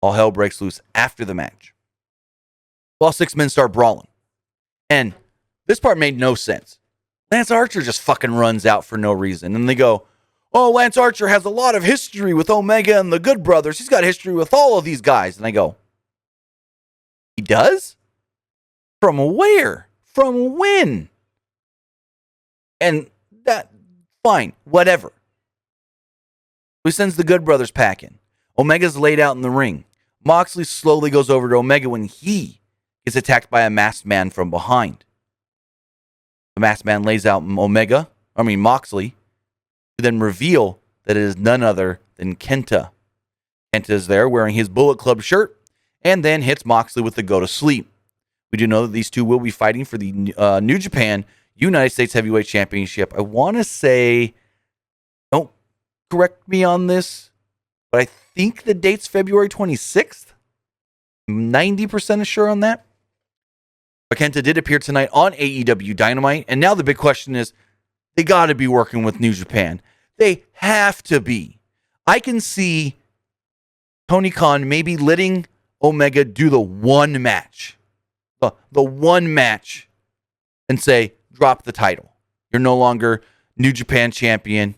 All hell breaks loose after the match. All 6 men start brawling. And this part made no sense. Lance Archer just fucking runs out for no reason. And they go, oh, Lance Archer has a lot of history with Omega and the Good Brothers. He's got history with all of these guys. And I go, he does? From where? From when? And that, fine, whatever. He sends the Good Brothers packing. Omega's laid out in the ring. Moxley slowly goes over to Omega when he gets attacked by a masked man from behind. The masked man lays out Moxley, to then reveal that it is none other than Kenta. Kenta is there wearing his Bullet Club shirt and then hits Moxley with the go to sleep. We do know that these two will be fighting for the New Japan United States Heavyweight Championship. I want to say, don't correct me on this, but I think the date's February 26th. 90% sure on that. But Kenta did appear tonight on AEW Dynamite, and now the big question is, they got to be working with New Japan. They have to be. I can see Tony Khan maybe letting Omega do the one match. The one match. And say, drop the title. You're no longer New Japan champion.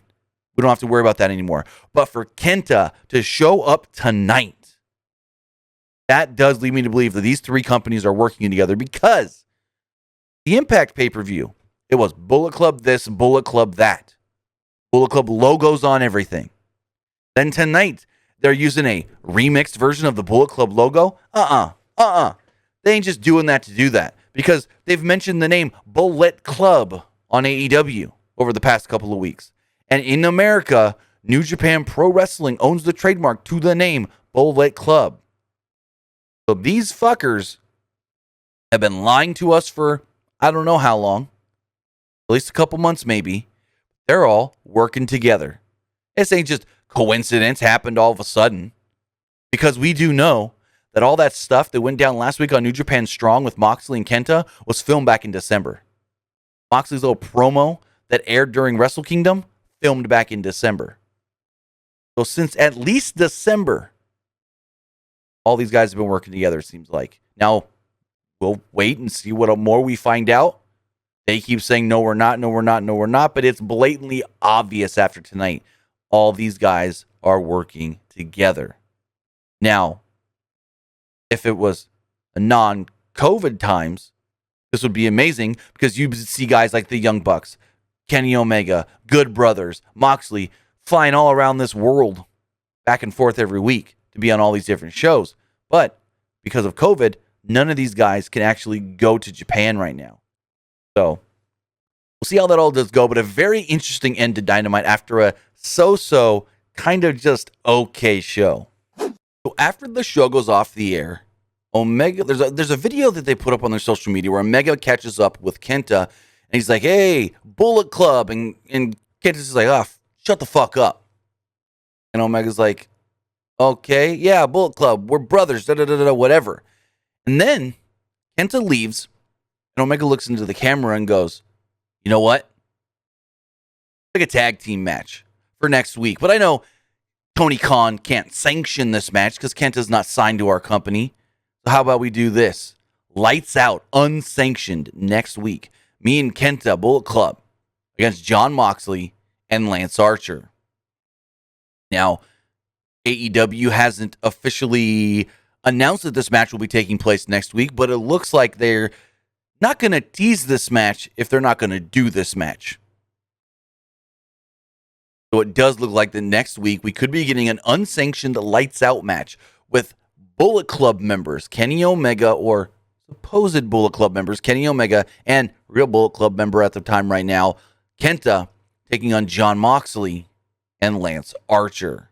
We don't have to worry about that anymore. But for Kenta to show up tonight, that does lead me to believe that these three companies are working together, because the Impact pay-per-view, it was Bullet Club this, Bullet Club that. Bullet Club logos on everything. Then tonight, they're using a remixed version of the Bullet Club logo. They ain't just doing that to do that, because they've mentioned the name Bullet Club on AEW over the past couple of weeks. And in America, New Japan Pro Wrestling owns the trademark to the name Bullet Club. So these fuckers have been lying to us for I don't know how long. At least a couple months maybe. They're all working together. This ain't just coincidence, happened all of a sudden. Because we do know that all that stuff that went down last week on New Japan Strong with Moxley and Kenta was filmed back in December. Moxley's little promo that aired during Wrestle Kingdom, filmed back in December. So since at least December, all these guys have been working together, it seems like. Now, we'll wait and see what more we find out. They keep saying, no, we're not, no, we're not, no, we're not. But it's blatantly obvious after tonight, all these guys are working together. Now, if it was a non-COVID times, this would be amazing, because you see guys like the Young Bucks, Kenny Omega, Good Brothers, Moxley, flying all around this world, back and forth every week to be on all these different shows. But because of COVID, none of these guys can actually go to Japan right now. So we'll see how that all does go. But a very interesting end to Dynamite after a so-so kind of just okay show. So after the show goes off the air, Omega, there's a video that they put up on their social media where Omega catches up with Kenta, and he's like, hey, Bullet Club. And Kenta's just like, shut the fuck up. And Omega's like, okay, yeah, Bullet Club, we're brothers, whatever. And then Kenta leaves, and Omega looks into the camera and goes, you know what? Like a tag team match for next week. But I know Tony Khan can't sanction this match because Kenta's not signed to our company. So how about we do this? Lights out, unsanctioned next week. Me and Kenta, Bullet Club, against Jon Moxley and Lance Archer. Now, AEW hasn't officially announced that this match will be taking place next week, but it looks like they're not going to tease this match if they're not going to do this match. So it does look like that next week we could be getting an unsanctioned lights out match with Bullet Club members, Kenny Omega, or supposed Bullet Club members, Kenny Omega, and real Bullet Club member at the time right now, Kenta, taking on Jon Moxley and Lance Archer.